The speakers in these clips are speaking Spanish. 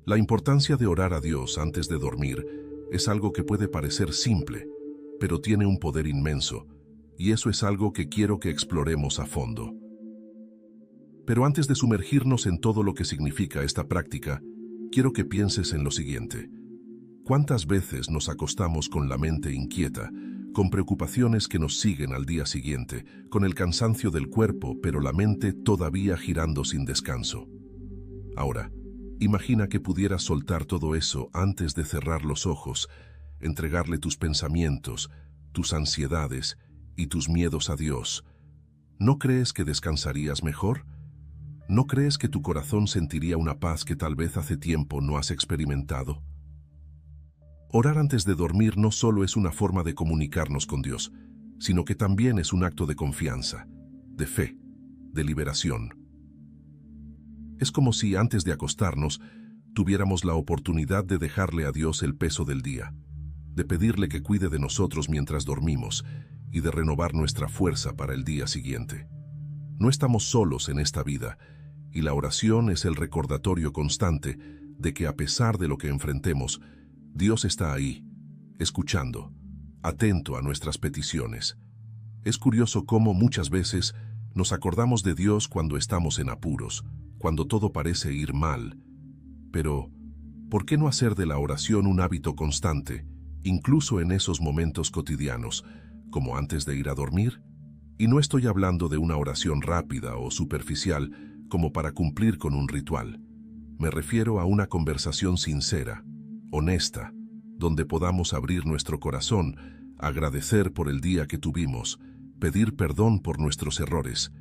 La importancia de orar a Dios antes de dormir es algo que puede parecer simple, pero tiene un poder inmenso, y eso es algo que quiero que exploremos a fondo. Pero antes de sumergirnos en todo lo que significa esta práctica, quiero que pienses en lo siguiente. ¿Cuántas veces nos acostamos con la mente inquieta, con preocupaciones que nos siguen al día siguiente, con el cansancio del cuerpo, pero la mente todavía girando sin descanso? Ahora, imagina que pudieras soltar todo eso antes de cerrar los ojos, entregarle tus pensamientos, tus ansiedades y tus miedos a Dios. ¿No crees que descansarías mejor? ¿No crees que tu corazón sentiría una paz que tal vez hace tiempo no has experimentado? Orar antes de dormir no solo es una forma de comunicarnos con Dios, sino que también es un acto de confianza, de fe, de liberación. Es como si antes de acostarnos tuviéramos la oportunidad de dejarle a Dios el peso del día, de pedirle que cuide de nosotros mientras dormimos y de renovar nuestra fuerza para el día siguiente. No estamos solos en esta vida, y la oración es el recordatorio constante de que a pesar de lo que enfrentemos, Dios está ahí, escuchando, atento a nuestras peticiones. Es curioso cómo muchas veces nos acordamos de Dios cuando estamos en apuros, cuando todo parece ir mal. Pero, ¿por qué no hacer de la oración un hábito constante, incluso en esos momentos cotidianos, como antes de ir a dormir? Y no estoy hablando de una oración rápida o superficial como para cumplir con un ritual. Me refiero a una conversación sincera, honesta, donde podamos abrir nuestro corazón, agradecer por el día que tuvimos, pedir perdón por nuestros errores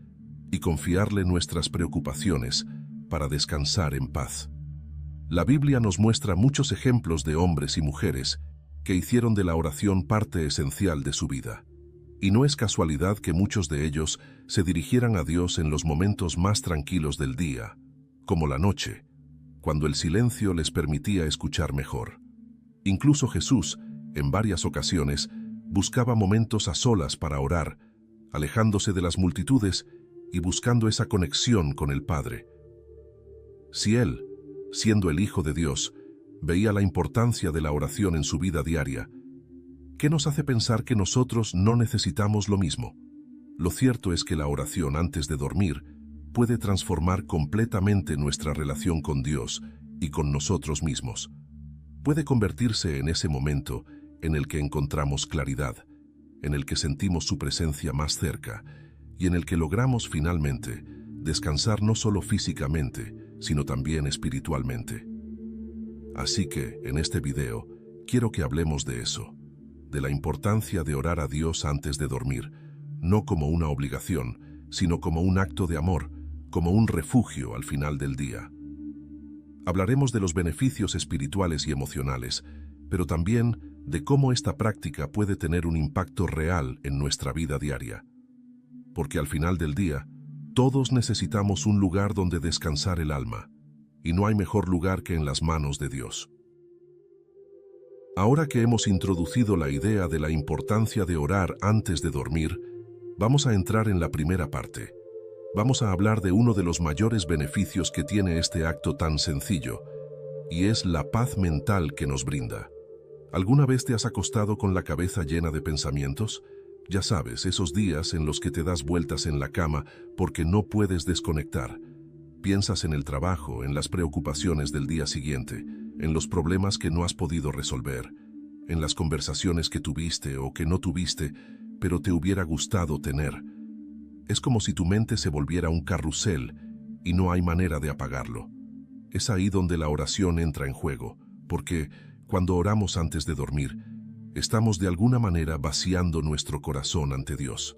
y confiarle nuestras preocupaciones para descansar en paz. La Biblia nos muestra muchos ejemplos de hombres y mujeres que hicieron de la oración parte esencial de su vida. Y no es casualidad que muchos de ellos se dirigieran a Dios en los momentos más tranquilos del día, como la noche, cuando el silencio les permitía escuchar mejor. Incluso Jesús, en varias ocasiones, buscaba momentos a solas para orar, alejándose de las multitudes y buscando esa conexión con el Padre. Si Él, siendo el Hijo de Dios, veía la importancia de la oración en su vida diaria, ¿qué nos hace pensar que nosotros no necesitamos lo mismo? Lo cierto es que la oración antes de dormir puede transformar completamente nuestra relación con Dios y con nosotros mismos. Puede convertirse en ese momento en el que encontramos claridad, en el que sentimos su presencia más cerca y en el que logramos finalmente descansar no solo físicamente, sino también espiritualmente. Así que, en este video, quiero que hablemos de eso, de la importancia de orar a Dios antes de dormir, no como una obligación, sino como un acto de amor, como un refugio al final del día. Hablaremos de los beneficios espirituales y emocionales, pero también de cómo esta práctica puede tener un impacto real en nuestra vida diaria. Porque al final del día, todos necesitamos un lugar donde descansar el alma, y no hay mejor lugar que en las manos de Dios. Ahora que hemos introducido la idea de la importancia de orar antes de dormir, vamos a entrar en la primera parte. Vamos a hablar de uno de los mayores beneficios que tiene este acto tan sencillo, y es la paz mental que nos brinda. ¿Alguna vez te has acostado con la cabeza llena de pensamientos? Ya sabes, esos días en los que te das vueltas en la cama porque no puedes desconectar. Piensas en el trabajo, en las preocupaciones del día siguiente, en los problemas que no has podido resolver, en las conversaciones que tuviste o que no tuviste, pero te hubiera gustado tener. Es como si tu mente se volviera un carrusel y no hay manera de apagarlo. Es ahí donde la oración entra en juego, porque cuando oramos antes de dormir, estamos de alguna manera vaciando nuestro corazón ante Dios.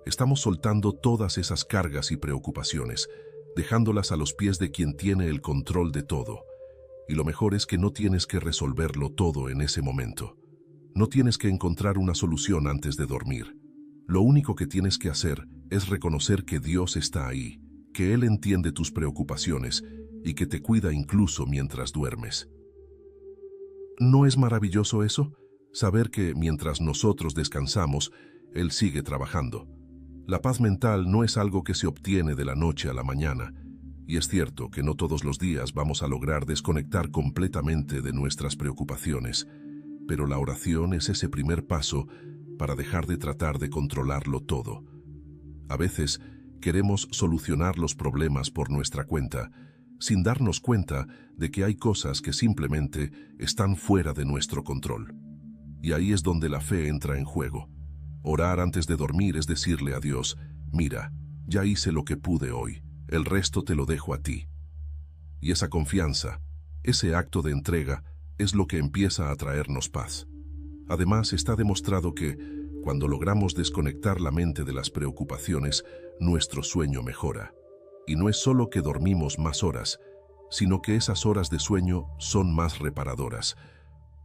Estamos soltando todas esas cargas y preocupaciones, dejándolas a los pies de quien tiene el control de todo. Y lo mejor es que no tienes que resolverlo todo en ese momento. No tienes que encontrar una solución antes de dormir. Lo único que tienes que hacer es reconocer que Dios está ahí, que Él entiende tus preocupaciones y que te cuida incluso mientras duermes. ¿No es maravilloso eso? Saber que mientras nosotros descansamos, Él sigue trabajando. La paz mental no es algo que se obtiene de la noche a la mañana, Y es cierto que no todos los días vamos a lograr desconectar completamente de nuestras preocupaciones, pero la oración es ese primer paso para dejar de tratar de controlarlo todo. A veces queremos solucionar los problemas por nuestra cuenta, sin darnos cuenta de que hay cosas que simplemente están fuera de nuestro control. Y ahí es donde la fe entra en juego. Orar antes de dormir es decirle a Dios: mira, ya hice lo que pude hoy, el resto te lo dejo a ti. Y esa confianza, ese acto de entrega, es lo que empieza a traernos paz. Además, está demostrado que, cuando logramos desconectar la mente de las preocupaciones, nuestro sueño mejora. Y no es solo que dormimos más horas, sino que esas horas de sueño son más reparadoras.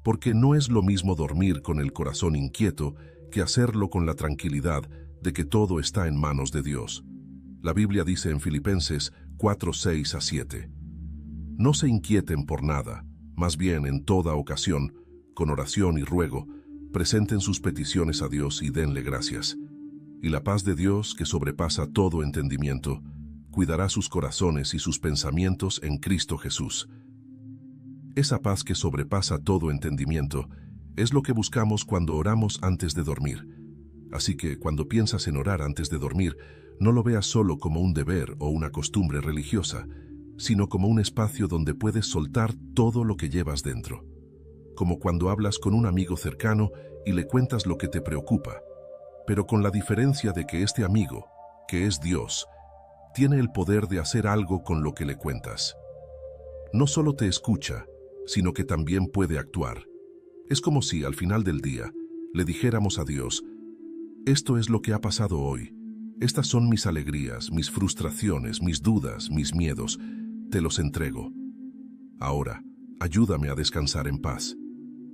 Porque no es lo mismo dormir con el corazón inquieto que hacerlo con la tranquilidad de que todo está en manos de Dios. La Biblia dice en Filipenses 4:6-7: no se inquieten por nada, más bien en toda ocasión, con oración y ruego, presenten sus peticiones a Dios y denle gracias. Y la paz de Dios, que sobrepasa todo entendimiento, cuidará sus corazones y sus pensamientos en Cristo Jesús. Esa paz que sobrepasa todo entendimiento es lo que buscamos cuando oramos antes de dormir. Así que cuando piensas en orar antes de dormir, no lo veas solo como un deber o una costumbre religiosa, sino como un espacio donde puedes soltar todo lo que llevas dentro. Como cuando hablas con un amigo cercano y le cuentas lo que te preocupa, pero con la diferencia de que este amigo, que es Dios, tiene el poder de hacer algo con lo que le cuentas. No solo te escucha, sino que también puede actuar. Es como si al final del día le dijéramos a Dios: esto es lo que ha pasado hoy, estas son mis alegrías, mis frustraciones, mis dudas, mis miedos, te los entrego. Ahora, ayúdame a descansar en paz.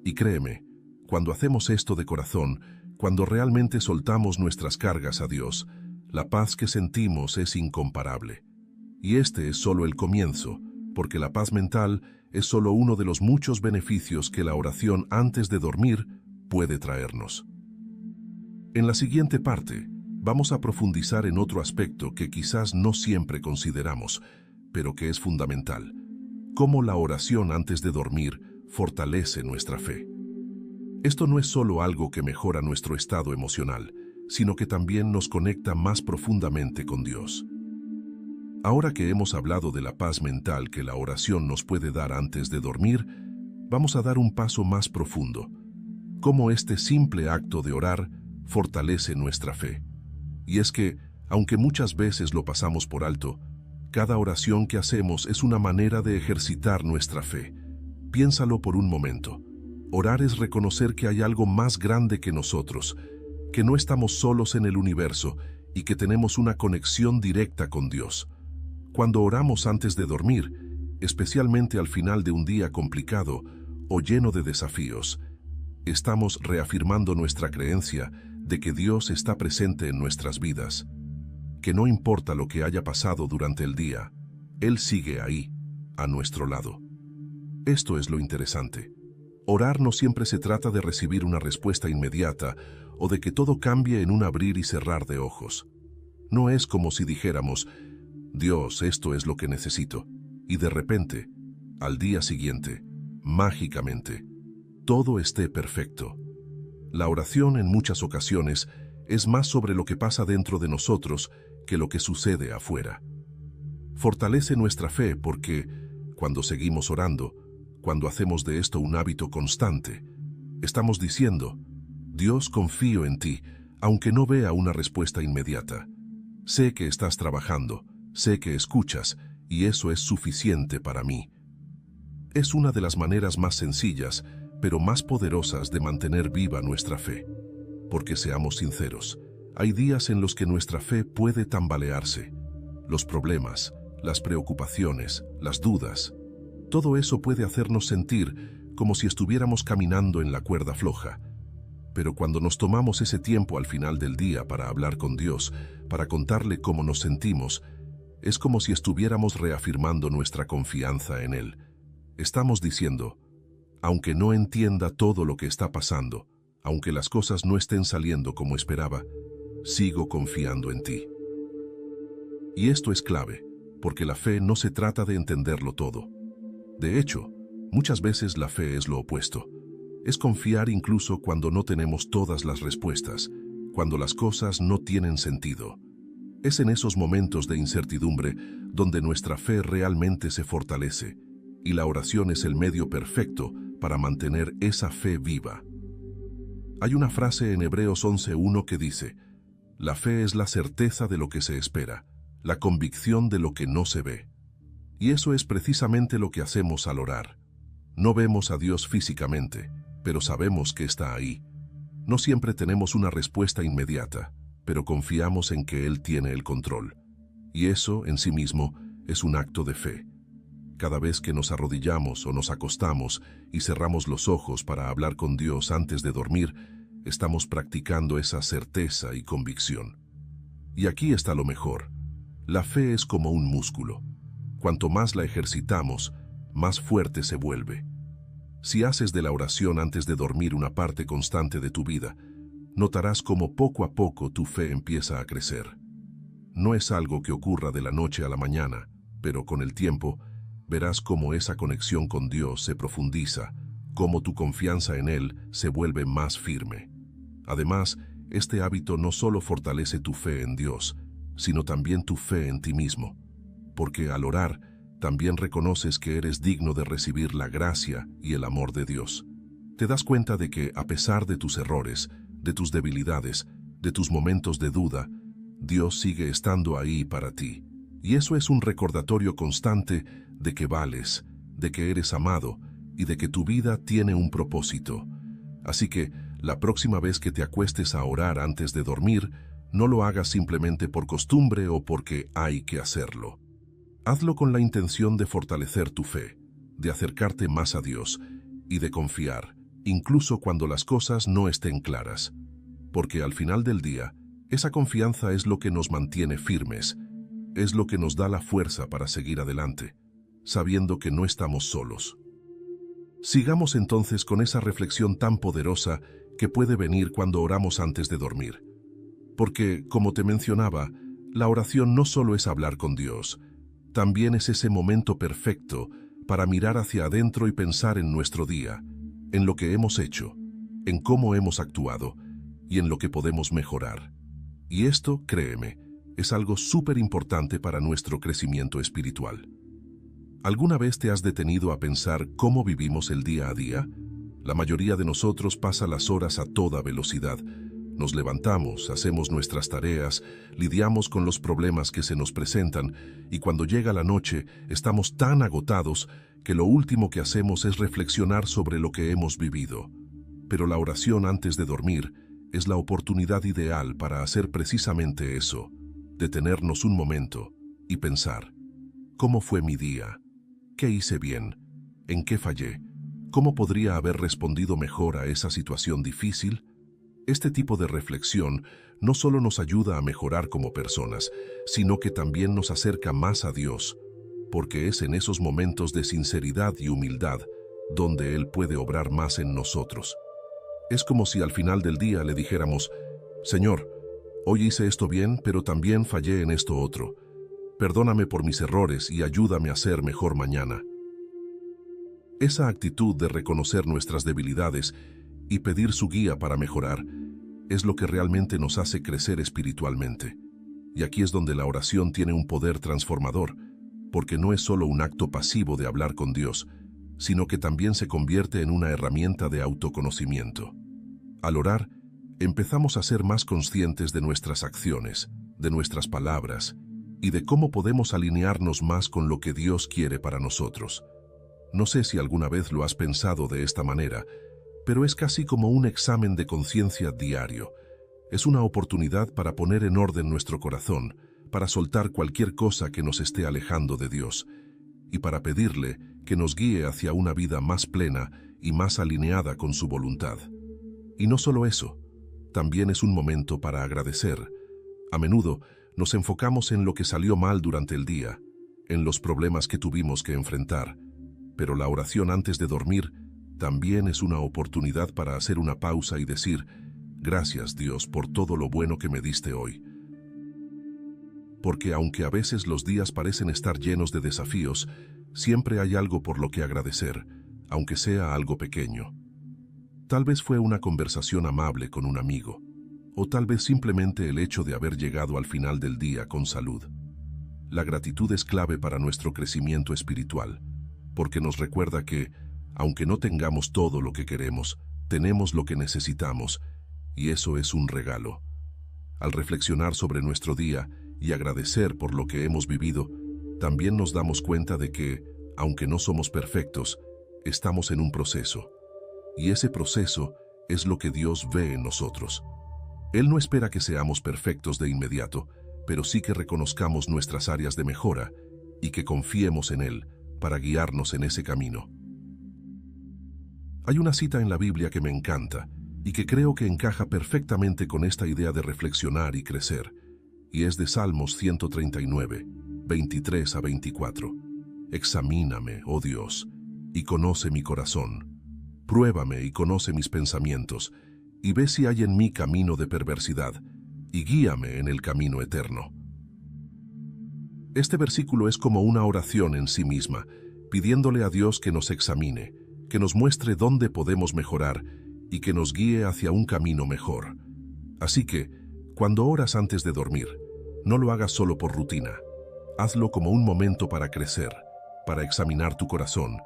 Y créeme, cuando hacemos esto de corazón, cuando realmente soltamos nuestras cargas a Dios, la paz que sentimos es incomparable. Y este es solo el comienzo, porque la paz mental es solo uno de los muchos beneficios que la oración antes de dormir puede traernos. En la siguiente parte, vamos a profundizar en otro aspecto que quizás no siempre consideramos, pero que es fundamental: cómo la oración antes de dormir fortalece nuestra fe. Esto no es solo algo que mejora nuestro estado emocional, sino que también nos conecta más profundamente con Dios. Ahora que hemos hablado de la paz mental que la oración nos puede dar antes de dormir, vamos a dar un paso más profundo: cómo este simple acto de orar fortalece nuestra fe. Y es que, aunque muchas veces lo pasamos por alto, cada oración que hacemos es una manera de ejercitar nuestra fe. Piénsalo por un momento. Orar es reconocer que hay algo más grande que nosotros, que no estamos solos en el universo y que tenemos una conexión directa con Dios. Cuando oramos antes de dormir, especialmente al final de un día complicado o lleno de desafíos, estamos reafirmando nuestra creencia de que Dios está presente en nuestras vidas, que no importa lo que haya pasado durante el día, Él sigue ahí, a nuestro lado. Esto es lo interesante. Orar no siempre se trata de recibir una respuesta inmediata o de que todo cambie en un abrir y cerrar de ojos. No es como si dijéramos: Dios, esto es lo que necesito, y de repente, al día siguiente, mágicamente, todo esté perfecto. La oración en muchas ocasiones es más sobre lo que pasa dentro de nosotros que lo que sucede afuera. Fortalece nuestra fe porque, cuando seguimos orando, cuando hacemos de esto un hábito constante, estamos diciendo: Dios, confío en ti, aunque no vea una respuesta inmediata. Sé que estás trabajando, sé que escuchas, y eso es suficiente para mí. Es una de las maneras más sencillas, pero más poderosas de mantener viva nuestra fe. Porque seamos sinceros, hay días en los que nuestra fe puede tambalearse. Los problemas, las preocupaciones, las dudas, todo eso puede hacernos sentir como si estuviéramos caminando en la cuerda floja. Pero cuando nos tomamos ese tiempo al final del día para hablar con Dios, para contarle cómo nos sentimos, es como si estuviéramos reafirmando nuestra confianza en Él. Estamos diciendo: aunque no entienda todo lo que está pasando, aunque las cosas no estén saliendo como esperaba, sigo confiando en ti. Y esto es clave, porque la fe no se trata de entenderlo todo. De hecho, muchas veces la fe es lo opuesto. Es confiar incluso cuando no tenemos todas las respuestas, cuando las cosas no tienen sentido. Es en esos momentos de incertidumbre donde nuestra fe realmente se fortalece, y la oración es el medio perfecto para mantener esa fe viva. Hay una frase en Hebreos 11:1 que dice: la fe es la certeza de lo que se espera, la convicción de lo que no se ve. Y eso es precisamente lo que hacemos al orar. No vemos a Dios físicamente, pero sabemos que está ahí. No siempre tenemos una respuesta inmediata, pero confiamos en que Él tiene el control. Y eso, en sí mismo, es un acto de fe. Cada vez que nos arrodillamos o nos acostamos y cerramos los ojos para hablar con Dios antes de dormir, estamos practicando esa certeza y convicción. Y aquí está lo mejor. La fe es como un músculo. Cuanto más la ejercitamos, más fuerte se vuelve. Si haces de la oración antes de dormir una parte constante de tu vida, notarás cómo poco a poco tu fe empieza a crecer. No es algo que ocurra de la noche a la mañana, pero con el tiempo verás cómo esa conexión con Dios se profundiza, cómo tu confianza en Él se vuelve más firme. Además, este hábito no solo fortalece tu fe en Dios, sino también tu fe en ti mismo, porque al orar también reconoces que eres digno de recibir la gracia y el amor de Dios. Te das cuenta de que, a pesar de tus errores, de tus debilidades, de tus momentos de duda, Dios sigue estando ahí para ti. Y eso es un recordatorio constante de que vales, de que eres amado y de que tu vida tiene un propósito. Así que, la próxima vez que te acuestes a orar antes de dormir, no lo hagas simplemente por costumbre o porque hay que hacerlo. Hazlo con la intención de fortalecer tu fe, de acercarte más a Dios y de confiar, incluso cuando las cosas no estén claras. Porque al final del día, esa confianza es lo que nos mantiene firmes, es lo que nos da la fuerza para seguir adelante, sabiendo que no estamos solos. Sigamos entonces con esa reflexión tan poderosa que puede venir cuando oramos antes de dormir. Porque, como te mencionaba, la oración no solo es hablar con Dios, también es ese momento perfecto para mirar hacia adentro y pensar en nuestro día, en lo que hemos hecho, en cómo hemos actuado y en lo que podemos mejorar. Y esto, créeme, es algo súper importante para nuestro crecimiento espiritual. ¿Alguna vez te has detenido a pensar cómo vivimos el día a día? La mayoría de nosotros pasa las horas a toda velocidad. Nos levantamos, hacemos nuestras tareas, lidiamos con los problemas que se nos presentan y cuando llega la noche estamos tan agotados que lo último que hacemos es reflexionar sobre lo que hemos vivido. Pero la oración antes de dormir es la oportunidad ideal para hacer precisamente eso, detenernos un momento y pensar: ¿cómo fue mi día? ¿Qué hice bien? ¿En qué fallé? ¿Cómo podría haber respondido mejor a esa situación difícil? Este tipo de reflexión no solo nos ayuda a mejorar como personas, sino que también nos acerca más a Dios, porque es en esos momentos de sinceridad y humildad donde Él puede obrar más en nosotros. Es como si al final del día le dijéramos: Señor, hoy hice esto bien, pero también fallé en esto otro. Perdóname por mis errores y ayúdame a ser mejor mañana. Esa actitud de reconocer nuestras debilidades y pedir su guía para mejorar es lo que realmente nos hace crecer espiritualmente. Y aquí es donde la oración tiene un poder transformador, porque no es solo un acto pasivo de hablar con Dios, sino que también se convierte en una herramienta de autoconocimiento. Al orar, empezamos a ser más conscientes de nuestras acciones, de nuestras palabras, y de cómo podemos alinearnos más con lo que Dios quiere para nosotros. No sé si alguna vez lo has pensado de esta manera, pero es casi como un examen de conciencia diario. Es una oportunidad para poner en orden nuestro corazón, para soltar cualquier cosa que nos esté alejando de Dios, y para pedirle que nos guíe hacia una vida más plena y más alineada con su voluntad. Y no solo eso, también es un momento para agradecer. A menudo nos enfocamos en lo que salió mal durante el día, en los problemas que tuvimos que enfrentar, pero la oración antes de dormir también es una oportunidad para hacer una pausa y decir: gracias, Dios, por todo lo bueno que me diste hoy. porque aunque a veces los días parecen estar llenos de desafíos, siempre hay algo por lo que agradecer, aunque sea algo pequeño. Tal vez fue una conversación amable con un amigo, o tal vez simplemente el hecho de haber llegado al final del día con salud. La gratitud es clave para nuestro crecimiento espiritual, porque nos recuerda que, aunque no tengamos todo lo que queremos, tenemos lo que necesitamos, y eso es un regalo. Al reflexionar sobre nuestro día y agradecer por lo que hemos vivido, también nos damos cuenta de que, aunque no somos perfectos, estamos en un proceso. Y ese proceso es lo que Dios ve en nosotros. Él no espera que seamos perfectos de inmediato, pero sí que reconozcamos nuestras áreas de mejora y que confiemos en Él para guiarnos en ese camino. Hay una cita en la Biblia que me encanta y que creo que encaja perfectamente con esta idea de reflexionar y crecer, y es de Salmos 139, 23 a 24. Examíname, oh Dios, y conoce mi corazón. Pruébame y conoce mis pensamientos, y ve si hay en mí camino de perversidad, y guíame en el camino eterno. Este versículo es como una oración en sí misma, pidiéndole a Dios que nos examine, que nos muestre dónde podemos mejorar y que nos guíe hacia un camino mejor. Así que, cuando oras antes de dormir, no lo hagas solo por rutina. Hazlo como un momento para crecer, para examinar tu corazón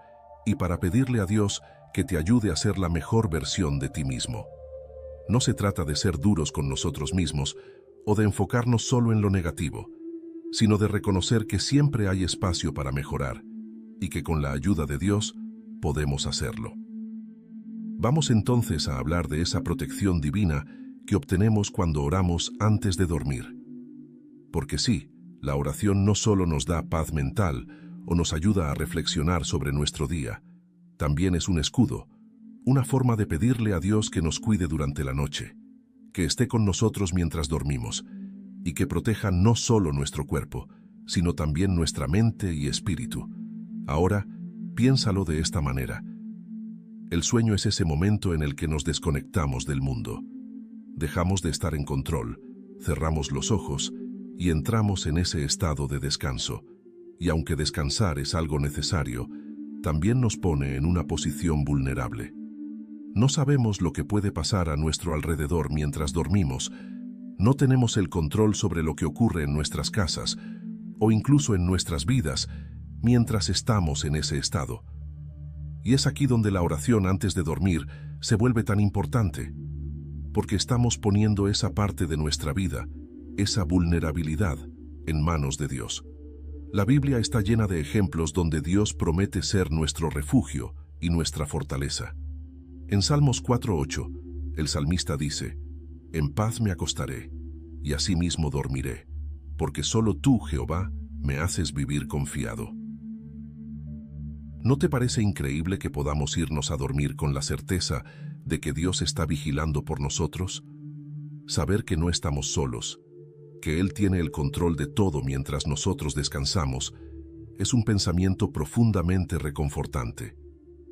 y para pedirle a Dios que te ayude a ser la mejor versión de ti mismo. No se trata de ser duros con nosotros mismos o de enfocarnos solo en lo negativo, sino de reconocer que siempre hay espacio para mejorar y que con la ayuda de Dios podemos hacerlo. Vamos entonces a hablar de esa protección divina que obtenemos cuando oramos antes de dormir. Porque sí, la oración no solo nos da paz mental o nos ayuda a reflexionar sobre nuestro día, también es un escudo, una forma de pedirle a Dios que nos cuide durante la noche, que esté con nosotros mientras dormimos y que proteja no solo nuestro cuerpo, sino también nuestra mente y espíritu. Ahora, piénsalo de esta manera. El sueño es ese momento en el que nos desconectamos del mundo. Dejamos de estar en control, cerramos los ojos y entramos en ese estado de descanso. Y aunque descansar es algo necesario, también nos pone en una posición vulnerable. No sabemos lo que puede pasar a nuestro alrededor mientras dormimos. No tenemos el control sobre lo que ocurre en nuestras casas o incluso en nuestras vidas mientras estamos en ese estado. Y es aquí donde la oración antes de dormir se vuelve tan importante, porque estamos poniendo esa parte de nuestra vida, esa vulnerabilidad, en manos de Dios. La Biblia está llena de ejemplos donde Dios promete ser nuestro refugio y nuestra fortaleza. En Salmos 4:8, el salmista dice: «En paz me acostaré, y asimismo dormiré, porque solo tú, Jehová, me haces vivir confiado». ¿No te parece increíble que podamos irnos a dormir con la certeza de que Dios está vigilando por nosotros? Saber que no estamos solos, que Él tiene el control de todo mientras nosotros descansamos, es un pensamiento profundamente reconfortante.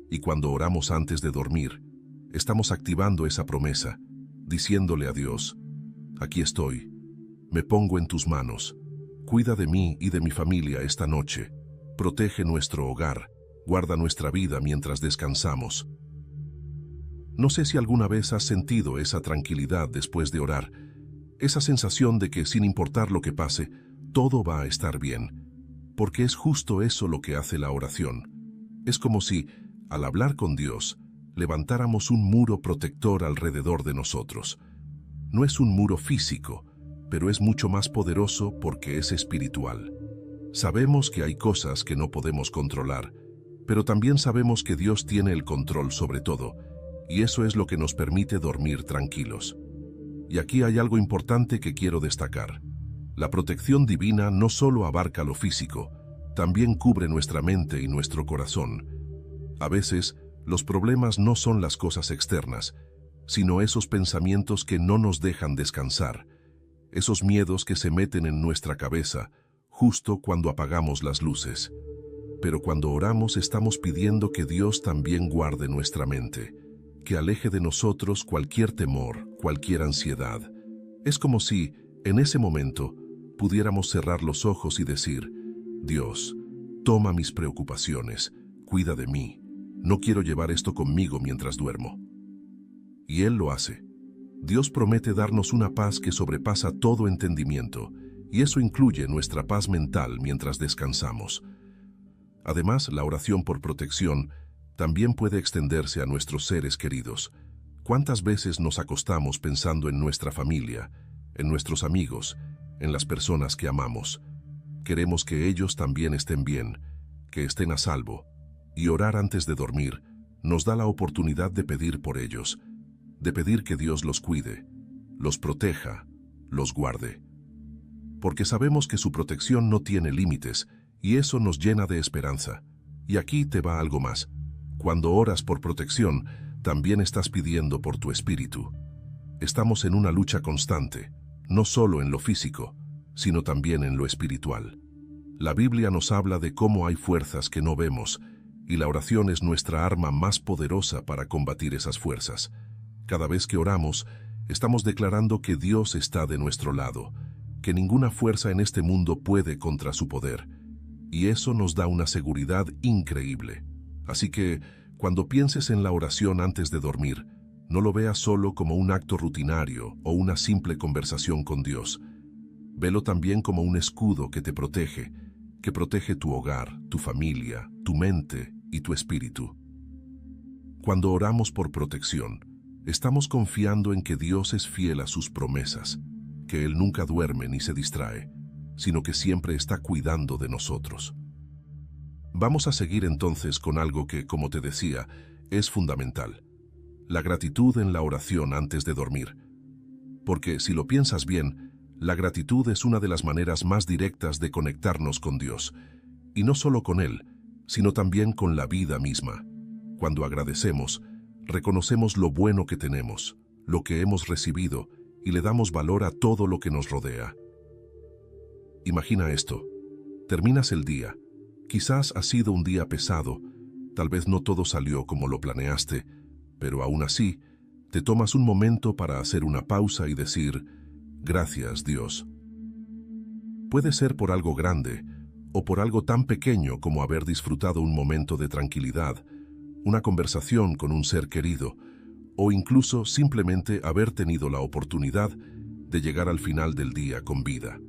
Y cuando oramos antes de dormir, estamos activando esa promesa, diciéndole a Dios: «Aquí estoy, me pongo en tus manos, cuida de mí y de mi familia esta noche, protege nuestro hogar, guarda nuestra vida mientras descansamos». No sé si alguna vez has sentido esa tranquilidad después de orar, esa sensación de que sin importar lo que pase, todo va a estar bien, porque es justo eso lo que hace la oración. Es como si, al hablar con Dios, levantáramos un muro protector alrededor de nosotros. No es un muro físico, pero es mucho más poderoso porque es espiritual. Sabemos que hay cosas que no podemos controlar, pero también sabemos que Dios tiene el control sobre todo, y eso es lo que nos permite dormir tranquilos. Y aquí hay algo importante que quiero destacar. La protección divina no solo abarca lo físico, también cubre nuestra mente y nuestro corazón. A veces, los problemas no son las cosas externas, sino esos pensamientos que no nos dejan descansar, esos miedos que se meten en nuestra cabeza justo cuando apagamos las luces. Pero cuando oramos estamos pidiendo que Dios también guarde nuestra mente, que aleje de nosotros cualquier temor, cualquier ansiedad. Es como si, en ese momento, pudiéramos cerrar los ojos y decir: Dios, toma mis preocupaciones, cuida de mí, no quiero llevar esto conmigo mientras duermo. Y Él lo hace. Dios promete darnos una paz que sobrepasa todo entendimiento, y eso incluye nuestra paz mental mientras descansamos. Además, la oración por protección también puede extenderse a nuestros seres queridos. ¿Cuántas veces nos acostamos pensando en nuestra familia, en nuestros amigos, en las personas que amamos? Queremos que ellos también estén bien, que estén a salvo, y orar antes de dormir nos da la oportunidad de pedir por ellos, de pedir que Dios los cuide, los proteja, los guarde. Porque sabemos que su protección no tiene límites, y eso nos llena de esperanza. Y aquí te va algo más. Cuando oras por protección, también estás pidiendo por tu espíritu. Estamos en una lucha constante, no solo en lo físico, sino también en lo espiritual. La Biblia nos habla de cómo hay fuerzas que no vemos, y la oración es nuestra arma más poderosa para combatir esas fuerzas. Cada vez que oramos, estamos declarando que Dios está de nuestro lado, que ninguna fuerza en este mundo puede contra su poder, y eso nos da una seguridad increíble. Así que, cuando pienses en la oración antes de dormir, no lo veas solo como un acto rutinario o una simple conversación con Dios. Velo también como un escudo que protege tu hogar, tu familia, tu mente y tu espíritu. Cuando oramos por protección, estamos confiando en que Dios es fiel a sus promesas, que Él nunca duerme ni se distrae, sino que siempre está cuidando de nosotros. Vamos a seguir entonces con algo que, como te decía, es fundamental: la gratitud en la oración antes de dormir. Porque si lo piensas bien, la gratitud es una de las maneras más directas de conectarnos con Dios, y no solo con Él, sino también con la vida misma. Cuando agradecemos, reconocemos lo bueno que tenemos, lo que hemos recibido, y le damos valor a todo lo que nos rodea. Imagina esto: terminas el día. Quizás ha sido un día pesado, tal vez no todo salió como lo planeaste, pero aún así, te tomas un momento para hacer una pausa y decir: gracias, Dios. Puede ser por algo grande, o por algo tan pequeño como haber disfrutado un momento de tranquilidad, una conversación con un ser querido, o incluso simplemente haber tenido la oportunidad de llegar al final del día con vida.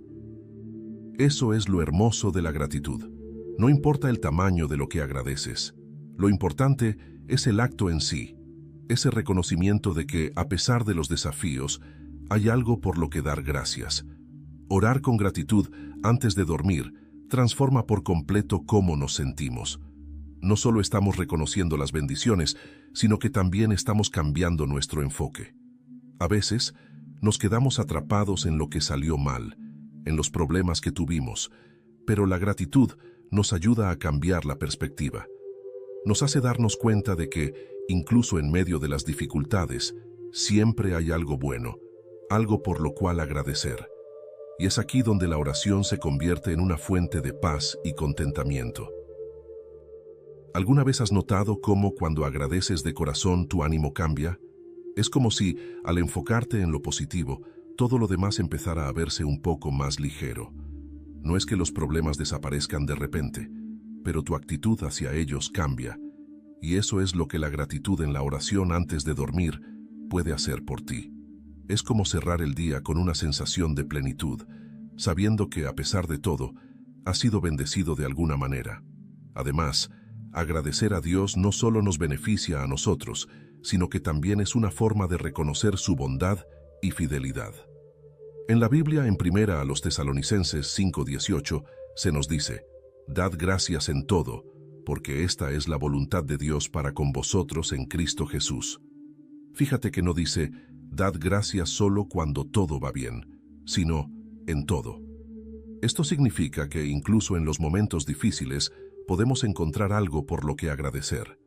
Eso es lo hermoso de la gratitud. No importa el tamaño de lo que agradeces. Lo importante es el acto en sí, ese reconocimiento de que, a pesar de los desafíos, hay algo por lo que dar gracias. Orar con gratitud antes de dormir transforma por completo cómo nos sentimos. No solo estamos reconociendo las bendiciones, sino que también estamos cambiando nuestro enfoque. A veces, nos quedamos atrapados en lo que salió mal, en los problemas que tuvimos, pero la gratitud nos ayuda a cambiar la perspectiva. Nos hace darnos cuenta de que, incluso en medio de las dificultades, siempre hay algo bueno, algo por lo cual agradecer. Y es aquí donde la oración se convierte en una fuente de paz y contentamiento. ¿Alguna vez has notado cómo cuando agradeces de corazón tu ánimo cambia? Es como si, al enfocarte en lo positivo, todo lo demás empezara a verse un poco más ligero. No es que los problemas desaparezcan de repente, pero tu actitud hacia ellos cambia, y eso es lo que la gratitud en la oración antes de dormir puede hacer por ti. Es como cerrar el día con una sensación de plenitud, sabiendo que, a pesar de todo, has sido bendecido de alguna manera. Además, agradecer a Dios no solo nos beneficia a nosotros, sino que también es una forma de reconocer su bondad y fidelidad. En la Biblia, en 1 Tesalonicenses 5:18, se nos dice: «Dad gracias en todo, porque esta es la voluntad de Dios para con vosotros en Cristo Jesús». Fíjate que no dice: «Dad gracias solo cuando todo va bien», sino «en todo». Esto significa que incluso en los momentos difíciles podemos encontrar algo por lo que agradecer.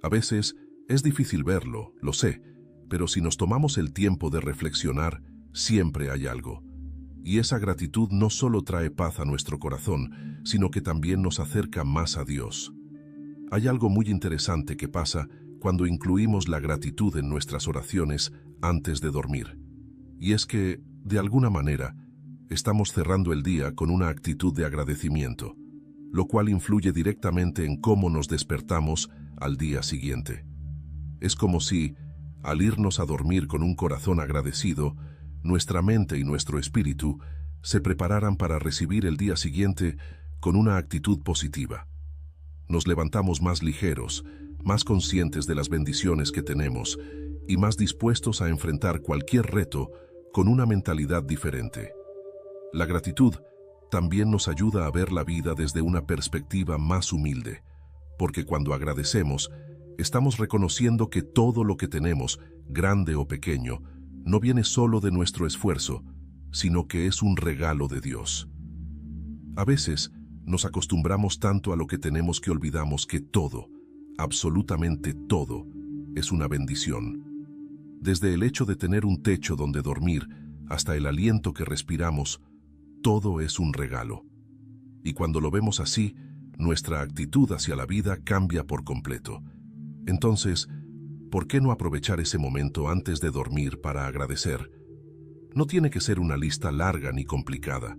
A veces es difícil verlo, lo sé, pero si nos tomamos el tiempo de reflexionar, siempre hay algo. Y esa gratitud no solo trae paz a nuestro corazón, sino que también nos acerca más a Dios. Hay algo muy interesante que pasa cuando incluimos la gratitud en nuestras oraciones antes de dormir. Y es que, de alguna manera, estamos cerrando el día con una actitud de agradecimiento, lo cual influye directamente en cómo nos despertamos al día siguiente. Es como si, al irnos a dormir con un corazón agradecido, nuestra mente y nuestro espíritu se prepararan para recibir el día siguiente con una actitud positiva. Nos levantamos más ligeros, más conscientes de las bendiciones que tenemos y más dispuestos a enfrentar cualquier reto con una mentalidad diferente. La gratitud también nos ayuda a ver la vida desde una perspectiva más humilde, porque cuando agradecemos, estamos reconociendo que todo lo que tenemos, grande o pequeño, no viene solo de nuestro esfuerzo, sino que es un regalo de Dios. A veces, nos acostumbramos tanto a lo que tenemos que olvidamos que todo, absolutamente todo, es una bendición. Desde el hecho de tener un techo donde dormir hasta el aliento que respiramos, todo es un regalo. Y cuando lo vemos así, nuestra actitud hacia la vida cambia por completo. Entonces, ¿por qué no aprovechar ese momento antes de dormir para agradecer? No tiene que ser una lista larga ni complicada.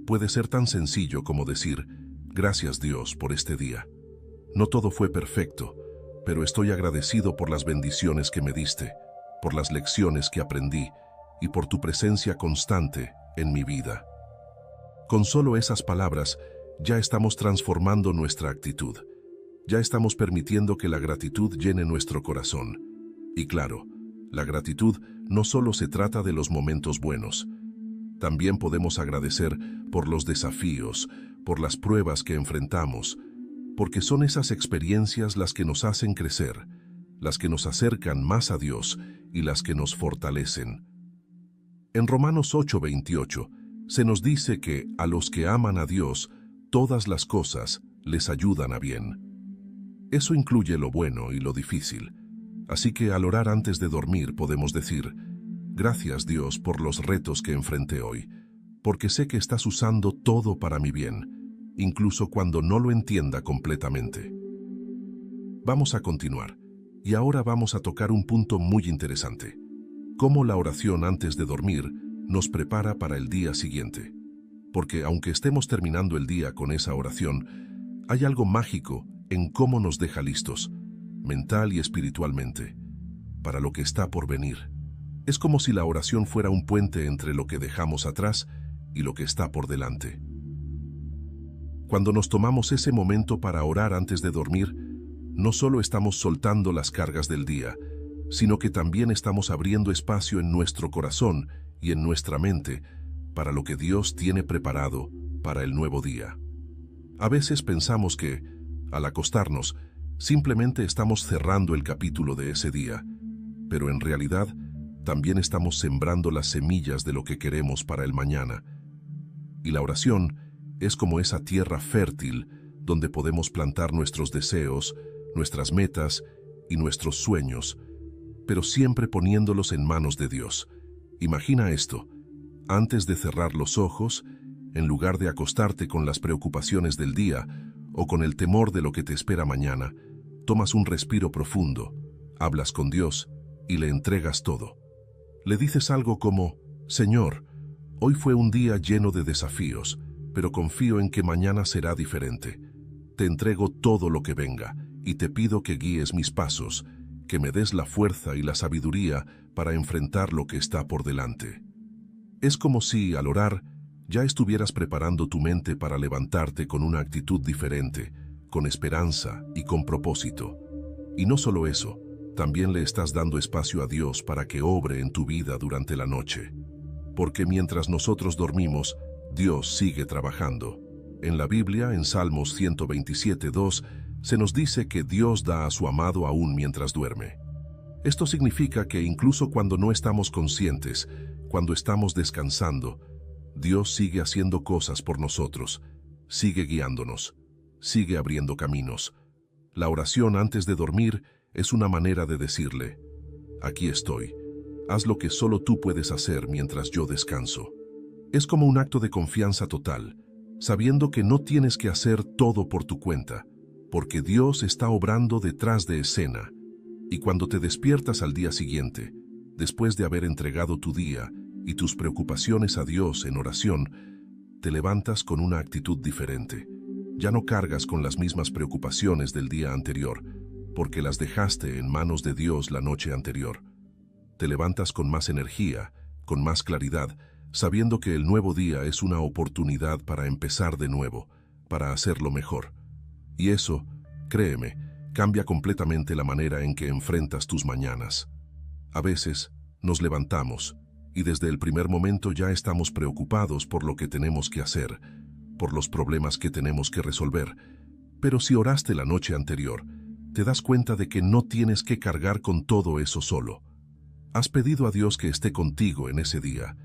Puede ser tan sencillo como decir, gracias Dios por este día. No todo fue perfecto, pero estoy agradecido por las bendiciones que me diste, por las lecciones que aprendí y por tu presencia constante en mi vida. Con solo esas palabras, ya estamos transformando nuestra actitud. Ya estamos permitiendo que la gratitud llene nuestro corazón. Y claro, la gratitud no solo se trata de los momentos buenos. También podemos agradecer por los desafíos, por las pruebas que enfrentamos, porque son esas experiencias las que nos hacen crecer, las que nos acercan más a Dios y las que nos fortalecen. En Romanos 8:28 se nos dice que a los que aman a Dios, todas las cosas les ayudan a bien. Eso incluye lo bueno y lo difícil. Así que al orar antes de dormir podemos decir, gracias Dios por los retos que enfrenté hoy, porque sé que estás usando todo para mi bien, incluso cuando no lo entienda completamente. Vamos a continuar, y ahora vamos a tocar un punto muy interesante: cómo la oración antes de dormir nos prepara para el día siguiente. Porque aunque estemos terminando el día con esa oración, hay algo mágico en cómo nos deja listos, mental y espiritualmente, para lo que está por venir. Es como si la oración fuera un puente entre lo que dejamos atrás y lo que está por delante. Cuando nos tomamos ese momento para orar antes de dormir, no solo estamos soltando las cargas del día, sino que también estamos abriendo espacio en nuestro corazón y en nuestra mente para lo que Dios tiene preparado para el nuevo día. A veces pensamos que, al acostarnos, simplemente estamos cerrando el capítulo de ese día, pero en realidad también estamos sembrando las semillas de lo que queremos para el mañana. Y la oración es como esa tierra fértil donde podemos plantar nuestros deseos, nuestras metas y nuestros sueños, pero siempre poniéndolos en manos de Dios. Imagina esto: antes de cerrar los ojos, en lugar de acostarte con las preocupaciones del día o con el temor de lo que te espera mañana, tomas un respiro profundo, hablas con Dios y le entregas todo. Le dices algo como, Señor, hoy fue un día lleno de desafíos, pero confío en que mañana será diferente. Te entrego todo lo que venga y te pido que guíes mis pasos, que me des la fuerza y la sabiduría para enfrentar lo que está por delante. Es como si, al orar, ya estuvieras preparando tu mente para levantarte con una actitud diferente, con esperanza y con propósito. Y no solo eso, también le estás dando espacio a Dios para que obre en tu vida durante la noche. Porque mientras nosotros dormimos, Dios sigue trabajando. En la Biblia, en Salmos 127:2, se nos dice que Dios da a su amado aún mientras duerme. Esto significa que incluso cuando no estamos conscientes, cuando estamos descansando, Dios sigue haciendo cosas por nosotros, sigue guiándonos, sigue abriendo caminos. La oración antes de dormir es una manera de decirle, aquí estoy, haz lo que solo tú puedes hacer mientras yo descanso. Es como un acto de confianza total, sabiendo que no tienes que hacer todo por tu cuenta, porque Dios está obrando detrás de escena. Y cuando te despiertas al día siguiente, después de haber entregado tu día y tus preocupaciones a Dios en oración, te levantas con una actitud diferente. Ya no cargas con las mismas preocupaciones del día anterior, porque las dejaste en manos de Dios la noche anterior. Te levantas con más energía, con más claridad, sabiendo que el nuevo día es una oportunidad para empezar de nuevo, para hacerlo mejor. Y eso, créeme, cambia completamente la manera en que enfrentas tus mañanas. A veces, nos levantamos, y desde el primer momento ya estamos preocupados por lo que tenemos que hacer, por los problemas que tenemos que resolver. Pero si oraste la noche anterior, te das cuenta de que no tienes que cargar con todo eso solo. Has pedido a Dios que esté contigo en ese día,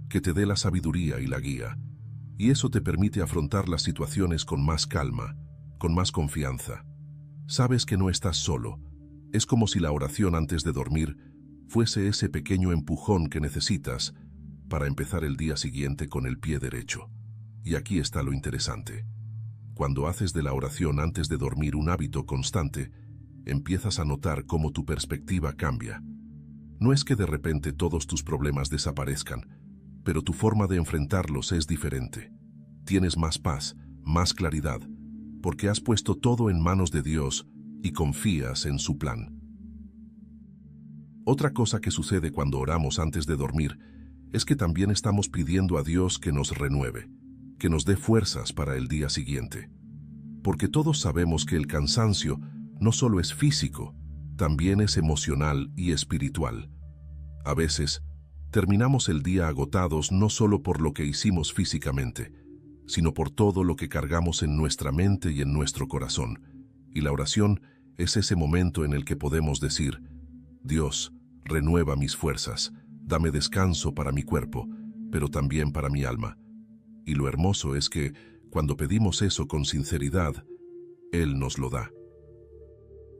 que te dé la sabiduría y la guía, y eso te permite afrontar las situaciones con más calma, con más confianza. Sabes que no estás solo. Es como si la oración antes de dormir fuese ese pequeño empujón que necesitas para empezar el día siguiente con el pie derecho. Y aquí está lo interesante. Cuando haces de la oración antes de dormir un hábito constante, empiezas a notar cómo tu perspectiva cambia. No es que de repente todos tus problemas desaparezcan, pero tu forma de enfrentarlos es diferente. Tienes más paz, más claridad, porque has puesto todo en manos de Dios y confías en su plan. Otra cosa que sucede cuando oramos antes de dormir es que también estamos pidiendo a Dios que nos renueve, que nos dé fuerzas para el día siguiente. Porque todos sabemos que el cansancio no solo es físico, también es emocional y espiritual. A veces, terminamos el día agotados no solo por lo que hicimos físicamente, sino por todo lo que cargamos en nuestra mente y en nuestro corazón. Y la oración es ese momento en el que podemos decir: Dios, renueva mis fuerzas, dame descanso para mi cuerpo, pero también para mi alma. Y lo hermoso es que, cuando pedimos eso con sinceridad, Él nos lo da.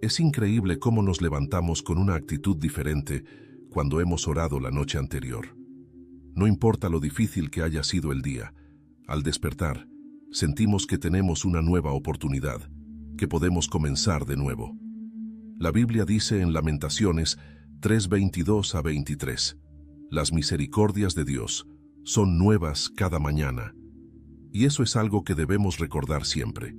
Es increíble cómo nos levantamos con una actitud diferente cuando hemos orado la noche anterior. No importa lo difícil que haya sido el día, al despertar, sentimos que tenemos una nueva oportunidad, que podemos comenzar de nuevo. La Biblia dice en Lamentaciones 3:22-23, las misericordias de Dios son nuevas cada mañana. Y eso es algo que debemos recordar siempre.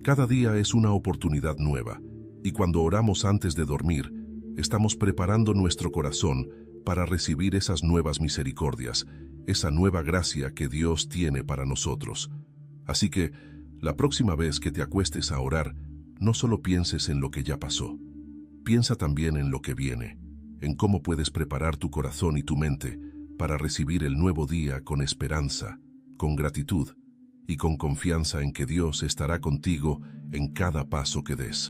Cada día es una oportunidad nueva, y cuando oramos antes de dormir, estamos preparando nuestro corazón para recibir esas nuevas misericordias, esa nueva gracia que Dios tiene para nosotros. Así que, la próxima vez que te acuestes a orar, no solo pienses en lo que ya pasó. Piensa también en lo que viene, en cómo puedes preparar tu corazón y tu mente para recibir el nuevo día con esperanza, con gratitud y con confianza en que Dios estará contigo en cada paso que des.